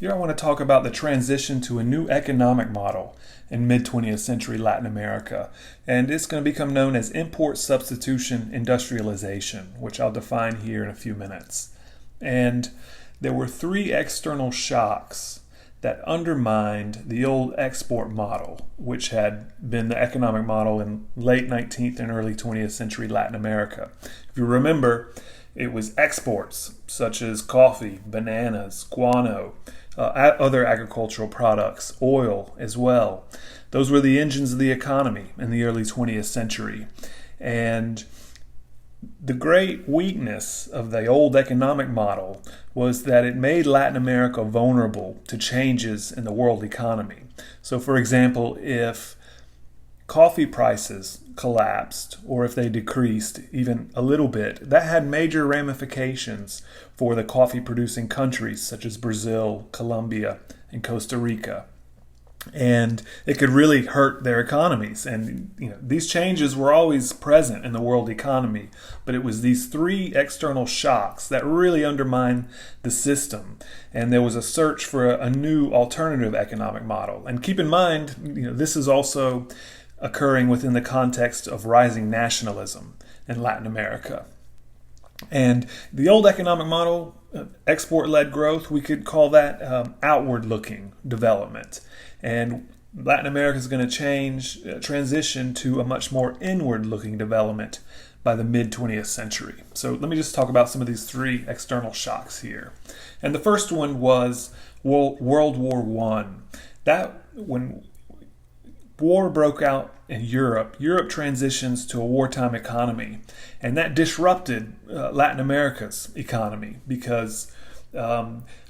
Here I want to talk about the transition to a new economic model in mid-20th century Latin America, and it's going to become known as Import-Substitution Industrialization, which I'll define here in a few minutes. And there were three external shocks that undermined the old export model, which had been the economic model in late 19th and early 20th century Latin America. If you remember, it was exports such as coffee, bananas, guano, other agricultural products, oil as well. Those were the engines of the economy in the early 20th century. And the great weakness of the old economic model was that it made Latin America vulnerable to changes in the world economy. So, for example, if coffee prices collapsed or if they decreased even a little bit, that had major ramifications for the coffee producing countries such as Brazil, Colombia, and Costa Rica. And it could really hurt their economies. And these changes were always present in the world economy, but it was these three external shocks that really undermined the system. And there was a search for a new alternative economic model. And keep in mind, this is also occurring within the context of rising nationalism in Latin America. And the old economic model, export-led growth, we could call that outward-looking development. And Latin America is going to transition to a much more inward-looking development by the mid-20th century. So let me just talk about some of these three external shocks here. And the first one was World War I. When war broke out in Europe transitions to a wartime economy, and that disrupted Latin America's economy because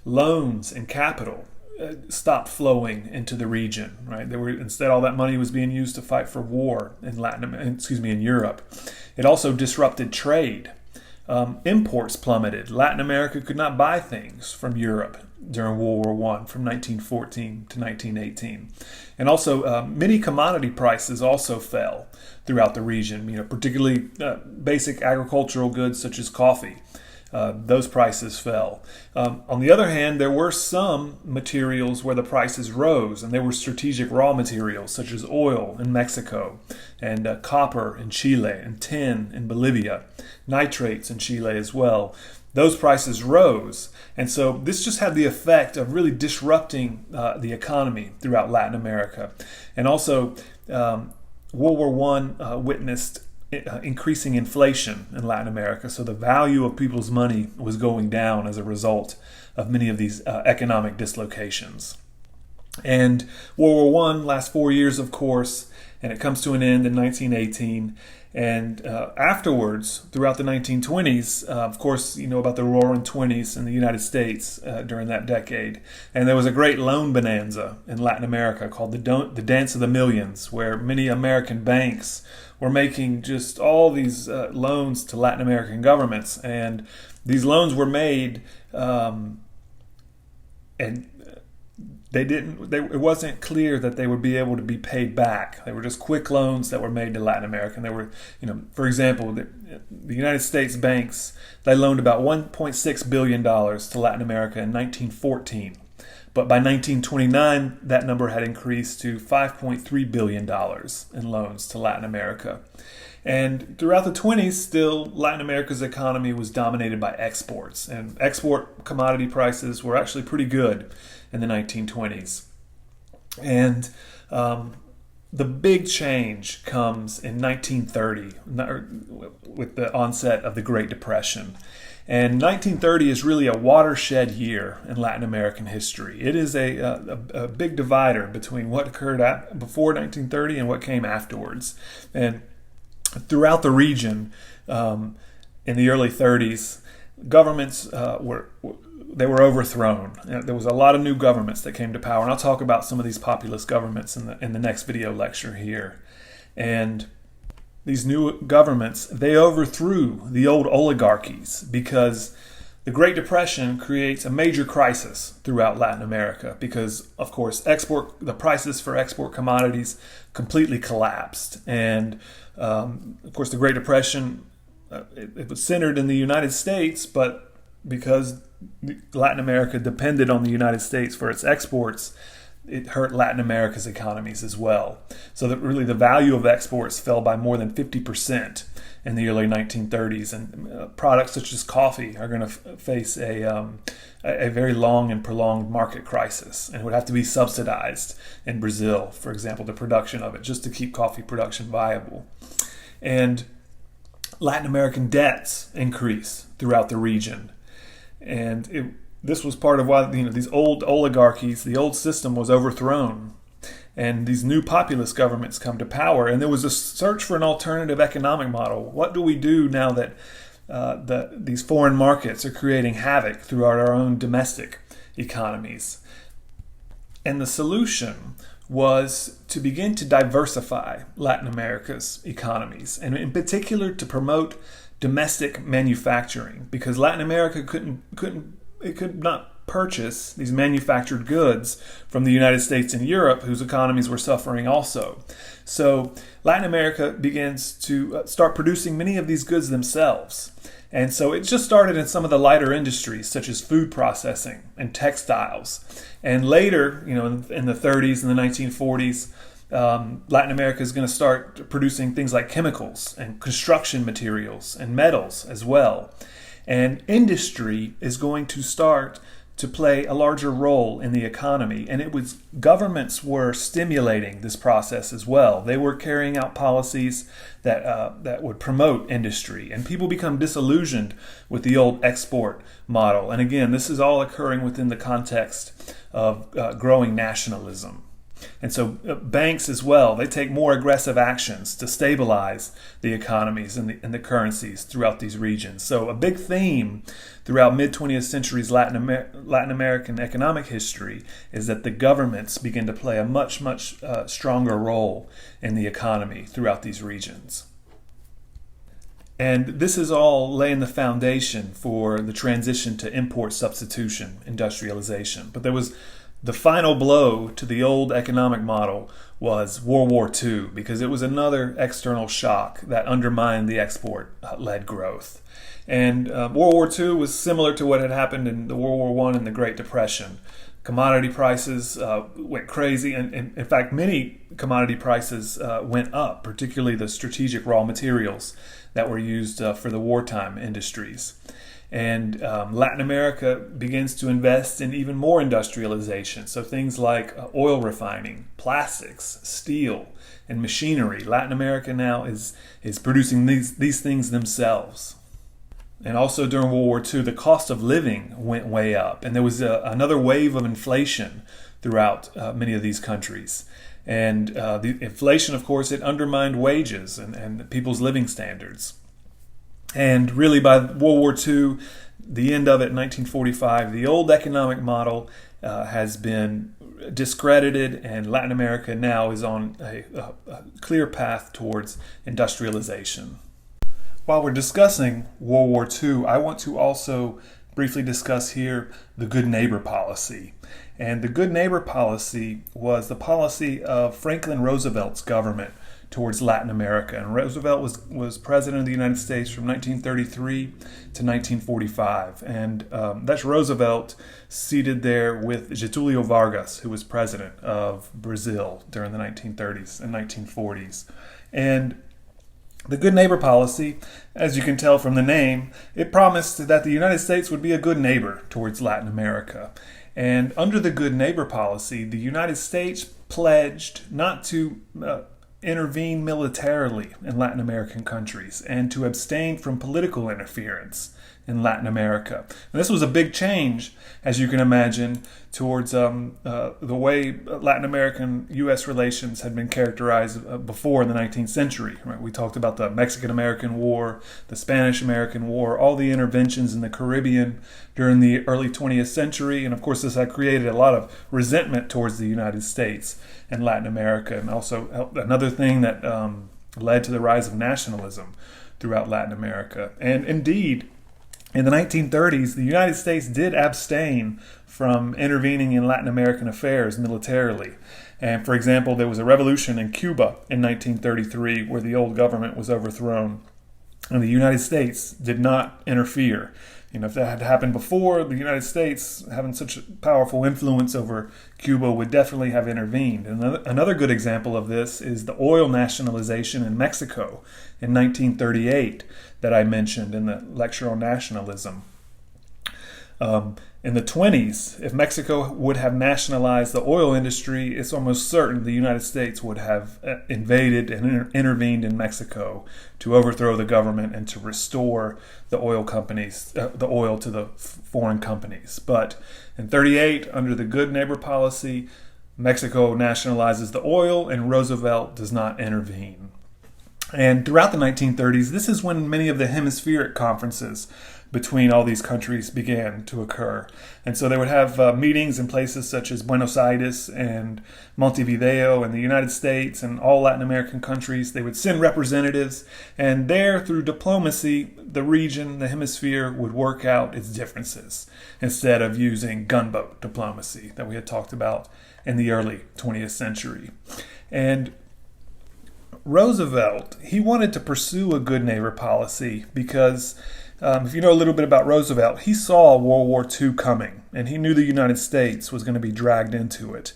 loans and capital stopped flowing into the region. Right? Instead, all that money was being used to fight for war in Europe. It also disrupted trade. Imports plummeted. Latin America could not buy things from Europe during World War I from 1914 to 1918. And also many commodity prices also fell throughout the region, particularly basic agricultural goods such as coffee. Those prices fell. On the other hand, there were some materials where the prices rose, and they were strategic raw materials such as oil in Mexico, and copper in Chile, and tin in Bolivia, nitrates in Chile as well. Those prices rose, and so this just had the effect of really disrupting the economy throughout Latin America. And also, World War I witnessed increasing inflation in Latin America, so the value of people's money was going down as a result of many of these economic dislocations. And World War I lasts 4 years, of course, and it comes to an end in 1918. And afterwards, throughout the 1920s, of course, you know about the Roaring Twenties in the United States during that decade. And there was a great loan bonanza in Latin America called the Dance of the Millions, where many American banks were making just all these loans to Latin American governments. And these loans were made, and it wasn't clear that they would be able to be paid back. They were just quick loans that were made to Latin America. And they were, for example, the United States banks, they loaned about $1.6 billion to Latin America in 1914. But by 1929, that number had increased to $5.3 billion in loans to Latin America. And throughout the 20s, still, Latin America's economy was dominated by exports. And export commodity prices were actually pretty good in the 1920s. And the big change comes in 1930 with the onset of the Great Depression. And 1930 is really a watershed year in Latin American history. It is a big divider between what occurred before 1930 and what came afterwards. And throughout the region, in the early 30s, governments were overthrown. There was a lot of new governments that came to power, and I'll talk about some of these populist governments in the next video lecture here. And these new governments, they overthrew the old oligarchies because the Great Depression creates a major crisis throughout Latin America because, of course, the prices for export commodities completely collapsed. And, of course, the Great Depression, it was centered in the United States, but because Latin America depended on the United States for its exports, it hurt Latin America's economies as well. So that really the value of exports fell by more than 50% in the early 1930s, and products such as coffee are going to face a very long and prolonged market crisis, and would have to be subsidized in Brazil, for example, the production of it, just to keep coffee production viable. And Latin American debts increase throughout the region, and this was part of why these old oligarchies, the old system was overthrown, and these new populist governments come to power, and there was a search for an alternative economic model. What do we do now that these foreign markets are creating havoc throughout our own domestic economies? And the solution was to begin to diversify Latin America's economies, and in particular to promote domestic manufacturing, because Latin America could not purchase these manufactured goods from the United States and Europe, whose economies were suffering also. So Latin America begins to start producing many of these goods themselves. And so it just started in some of the lighter industries, such as food processing and textiles. And later, in the 30s and the 1940s, Latin America is going to start producing things like chemicals and construction materials and metals as well. And industry is going to start to play a larger role in the economy. And governments were stimulating this process as well. They were carrying out policies that would promote industry. And people become disillusioned with the old export model. And again, this is all occurring within the context of growing nationalism. And so banks as well, they take more aggressive actions to stabilize the economies and the currencies throughout these regions. So a big theme throughout mid-20th century's Latin American economic history is that the governments begin to play a much stronger role in the economy throughout these regions. And this is all laying the foundation for the transition to import-substitution industrialization. But there was the final blow to the old economic model was World War II, because it was another external shock that undermined the export-led growth. And World War II was similar to what had happened in the World War I and the Great Depression. Commodity prices went crazy, and in fact, many commodity prices went up, particularly the strategic raw materials that were used for the wartime industries. And Latin America begins to invest in even more industrialization. So things like oil refining, plastics, steel, and machinery. Latin America now is producing these things themselves. And also during World War II, the cost of living went way up. And there was another wave of inflation throughout many of these countries. And the inflation, of course, it undermined wages and people's living standards. And really by World War II, the end of it in 1945, the old economic model has been discredited, and Latin America now is on a clear path towards industrialization. While we're discussing World War II, I want to also briefly discuss here the Good Neighbor policy. And the Good Neighbor policy was the policy of Franklin Roosevelt's government towards Latin America. And Roosevelt was president of the United States from 1933 to 1945. And that's Roosevelt seated there with Getúlio Vargas, who was president of Brazil during the 1930s and 1940s. And the Good Neighbor policy, as you can tell from the name, it promised that the United States would be a good neighbor towards Latin America. And under the Good Neighbor policy, the United States pledged not to intervene militarily in Latin American countries and to abstain from political interference in Latin America. And this was a big change, as you can imagine, towards the way Latin American-U.S. relations had been characterized before in the 19th century. Right? We talked about the Mexican-American War, the Spanish-American War, all the interventions in the Caribbean during the early 20th century. And of course, this had created a lot of resentment towards the United States and Latin America. And also another thing that led to the rise of nationalism throughout Latin America. And indeed, in the 1930s, the United States did abstain from intervening in Latin American affairs militarily. And for example, there was a revolution in Cuba in 1933 where the old government was overthrown. And the United States did not interfere. If that had happened before, the United States, having such a powerful influence over Cuba, would definitely have intervened. And another good example of this is the oil nationalization in Mexico in 1938 that I mentioned in the lecture on nationalism. In the 20s, if Mexico would have nationalized the oil industry, it's almost certain the United States would have invaded and intervened in Mexico to overthrow the government and to restore the oil companies, the oil to the foreign companies. But in 38, under the good neighbor policy, Mexico nationalizes the oil and Roosevelt does not intervene. And throughout the 1930s, this is when many of the hemispheric conferences between all these countries began to occur. And so they would have meetings in places such as Buenos Aires and Montevideo in the United States and all Latin American countries. They would send representatives, and there, through diplomacy, the region, the hemisphere, would work out its differences instead of using gunboat diplomacy that we had talked about in the early 20th century. And Roosevelt, he wanted to pursue a good neighbor policy because if you know a little bit about Roosevelt, he saw World War II coming, and he knew the United States was going to be dragged into it.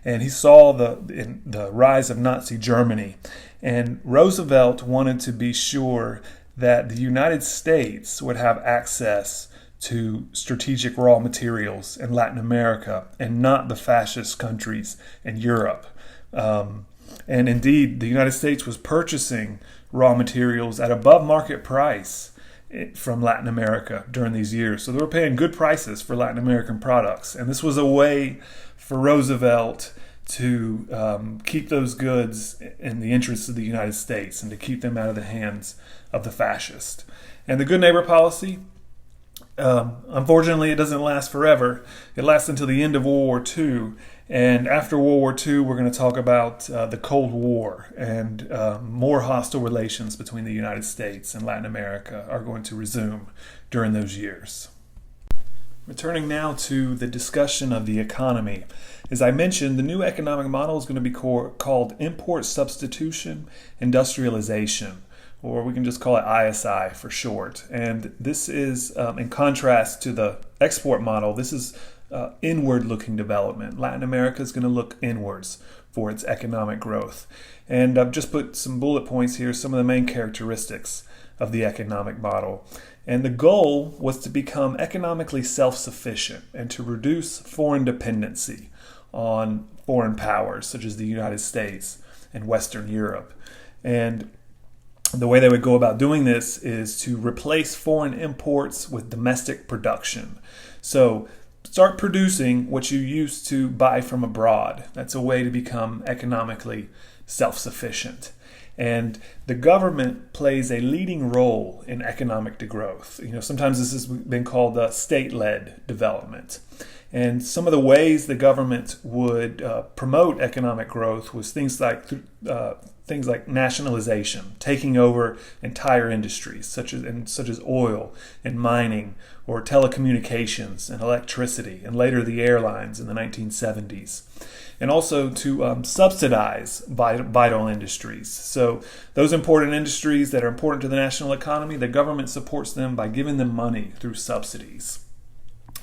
And he saw the rise of Nazi Germany. And Roosevelt wanted to be sure that the United States would have access to strategic raw materials in Latin America and not the fascist countries in Europe. And indeed, the United States was purchasing raw materials at above market price from Latin America during these years. So they were paying good prices for Latin American products. And this was a way for Roosevelt to keep those goods in the interests of the United States and to keep them out of the hands of the fascists. And the good neighbor policy, unfortunately, it doesn't last forever. It lasts until the end of World War II. And after World War II, we're going to talk about the Cold War, and more hostile relations between the United States and Latin America are going to resume during those years. Returning now to the discussion of the economy. As I mentioned, the new economic model is going to be called Import-Substitution Industrialization, or we can just call it ISI for short. And this is, in contrast to the export model, this is inward-looking development. Latin America is going to look inwards for its economic growth. And I've just put some bullet points here, some of the main characteristics of the economic model. And the goal was to become economically self-sufficient and to reduce foreign dependency on foreign powers such as the United States and Western Europe. And the way they would go about doing this is to replace foreign imports with domestic production. So start producing what you used to buy from abroad. That's a way to become economically self-sufficient. And the government plays a leading role in economic growth. Sometimes this has been called state-led development. And some of the ways the government would promote economic growth was things like nationalization, taking over entire industries such as oil and mining, or telecommunications and electricity, and later the airlines in the 1970s. And also to subsidize vital industries. So those important industries that are important to the national economy, the government supports them by giving them money through subsidies.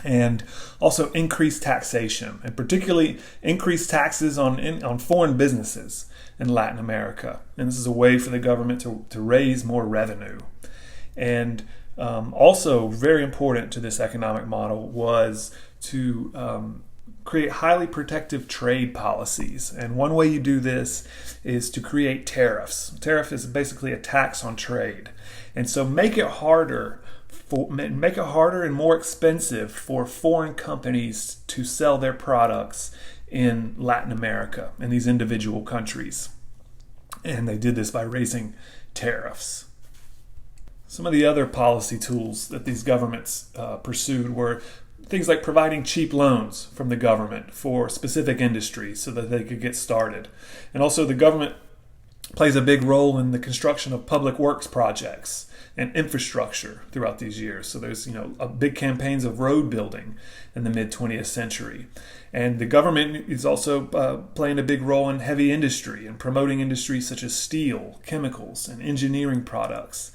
And also increase taxation, and particularly increase taxes on foreign businesses in Latin America. And this is a way for the government to raise more revenue. And also very important to this economic model was to create highly protective trade policies. And one way you do this is to create tariffs. Tariff is basically a tax on trade. And so make it harder and more expensive for foreign companies to sell their products in Latin America, in these individual countries. And they did this by raising tariffs. Some of the other policy tools that these governments pursued were things like providing cheap loans from the government for specific industries so that they could get started. And also the government plays a big role in the construction of public works projects and infrastructure throughout these years. So there's big campaigns of road building in the mid-20th century. And the government is also playing a big role in heavy industry and promoting industries such as steel, chemicals, and engineering products.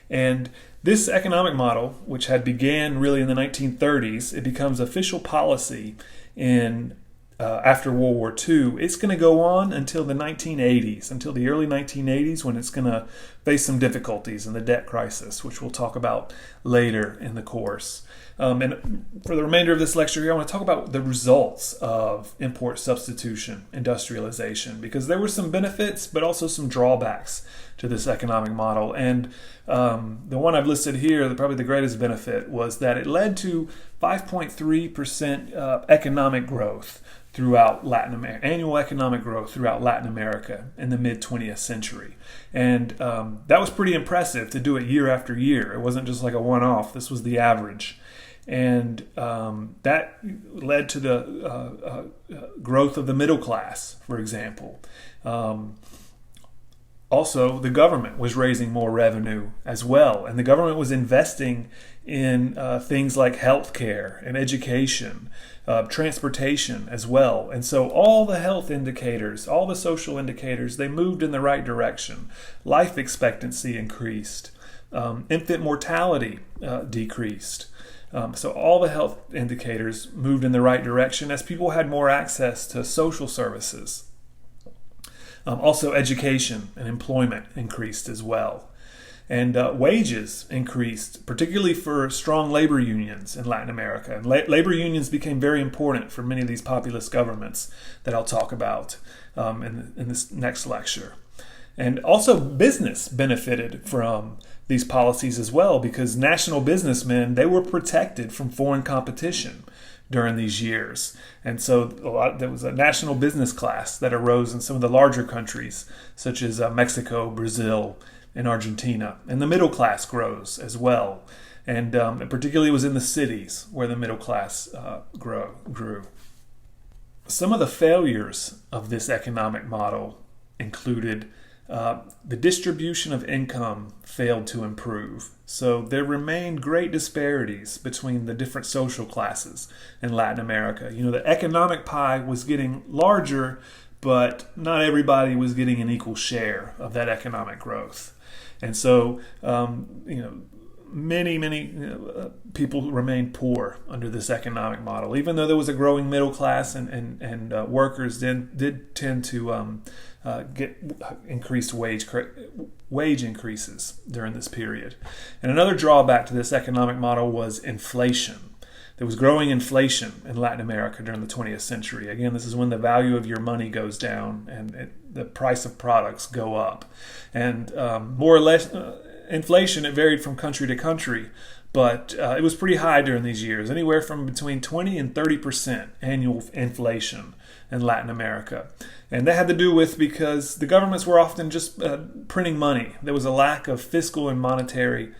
And this economic model, which had began really in the 1930s, it becomes official policy in after World War II. It's going to go on until the 1980s, until the early 1980s, when it's going to face some difficulties in the debt crisis, which we'll talk about later in the course. And for the remainder of this lecture here, I want to talk about the results of import substitution industrialization, because there were some benefits, but also some drawbacks to this economic model. And the one I've listed here, probably the greatest benefit, was that it led to 5.3% economic growth throughout Latin America, annual economic growth throughout Latin America in the mid-20th century. And that was pretty impressive to do it year after year. It wasn't just like a one-off. This was the average. And that led to the growth of the middle class, for example. Also, the government was raising more revenue as well, and the government was investing in things like healthcare and education, transportation as well. And so all the health indicators, all the social indicators, they moved in the right direction. Life expectancy increased. Infant mortality decreased. So all the health indicators moved in the right direction as people had more access to social services. Also, education and employment increased as well. And wages increased, particularly for strong labor unions in Latin America. And labor unions became very important for many of these populist governments that I'll talk about in this next lecture. And also, business benefited from these policies as well, because national businessmen, they were protected from foreign competition during these years. And so there was a national business class that arose in some of the larger countries, such as Mexico, Brazil, and Argentina. And the middle class grows as well. And it particularly was in the cities where the middle class grew. Some of the failures of this economic model included the distribution of income failed to improve. So there remained great disparities between the different social classes in Latin America. You know, the economic pie was getting larger, but not everybody was getting an equal share of that economic growth. And so, many people remained poor under this economic model, even though there was a growing middle class and workers did tend to get increased wage increases during this period. And another drawback to this economic model was inflation. There was growing inflation in Latin America during the 20th century. Again, this is when the value of your money goes down and the price of products go up. And more or less, inflation, it varied from country to country, but it was pretty high during these years, anywhere from between 20 and 30% annual inflation in Latin America. And that had to do with because the governments were often just printing money. There was a lack of fiscal and monetary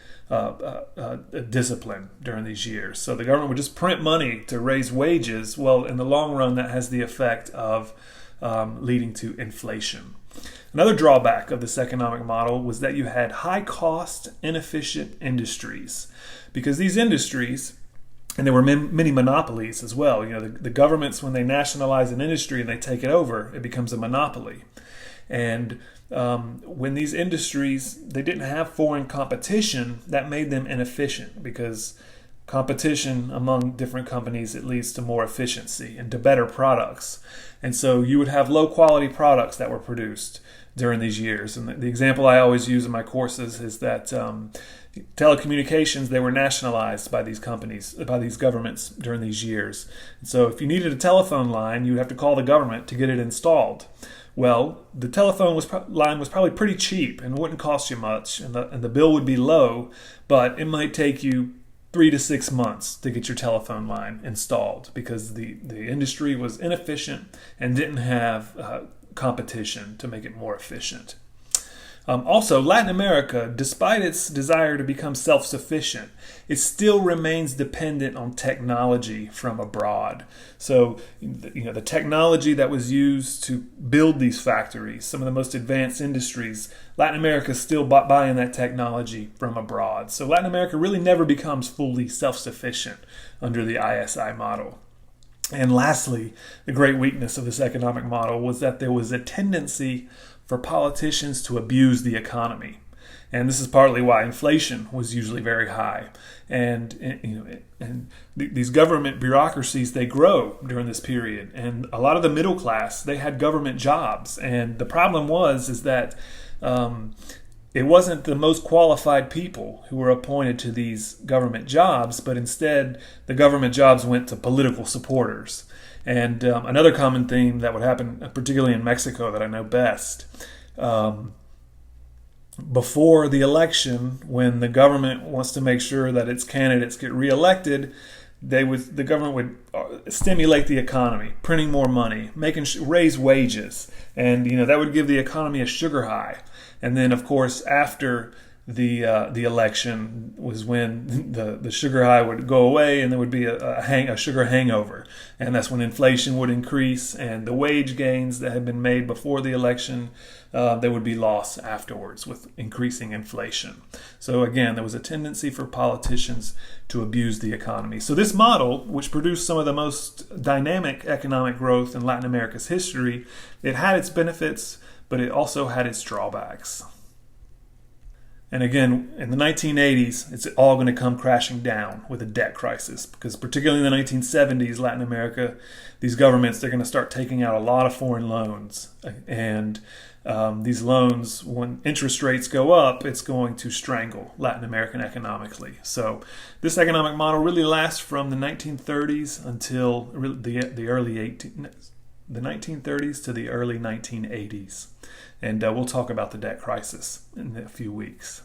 discipline during these years. So the government would just print money to raise wages. Well, in the long run, that has the effect of leading to inflation. Another drawback of this economic model was that you had high-cost, inefficient industries, because these industries, and there were many monopolies as well. You know, the governments, when they nationalize an industry and they take it over, it becomes a monopoly. And when these industries, they didn't have foreign competition, that made them inefficient, because competition among different companies, it leads to more efficiency and to better products. And so you would have low-quality products that were produced during these years. And the example I always use in my courses is that telecommunications, they were nationalized by these companies, by these governments during these years. And so if you needed a telephone line, you'd have to call the government to get it installed. Well, the telephone line was probably pretty cheap and wouldn't cost you much, and the bill would be low, but it might take you 3 to 6 months to get your telephone line installed because the industry was inefficient and didn't have competition to make it more efficient. Also, Latin America, despite its desire to become self-sufficient, it still remains dependent on technology from abroad. So, the technology that was used to build these factories, some of the most advanced industries, Latin America is still buying that technology from abroad. So Latin America really never becomes fully self-sufficient under the ISI model. And lastly, the great weakness of this economic model was that there was a tendency for politicians to abuse the economy. And this is partly why inflation was usually very high. And these government bureaucracies, they grow during this period. And a lot of the middle class, they had government jobs. And the problem is that it wasn't the most qualified people who were appointed to these government jobs, but instead the government jobs went to political supporters. And another common theme that would happen, particularly in Mexico, that I know best, before the election, when the government wants to make sure that its candidates get reelected, the government would stimulate the economy, printing more money, raise wages, and that would give the economy a sugar high. And then, of course, after the election was when the sugar high would go away, and there would be a sugar hangover, and that's when inflation would increase, and the wage gains that had been made before the election, there would be loss afterwards with increasing inflation. So again, there was a tendency for politicians to abuse the economy. So this model, which produced some of the most dynamic economic growth in Latin America's history, it had its benefits, but it also had its drawbacks. And again, in the 1980s, it's all going to come crashing down with a debt crisis, because particularly in the 1970s, Latin America, these governments, they're going to start taking out a lot of foreign loans. And these loans, when interest rates go up, it's going to strangle Latin American economically. So this economic model really lasts from the 1930s until the 1930s to the early 1980s. And we'll talk about the debt crisis in a few weeks.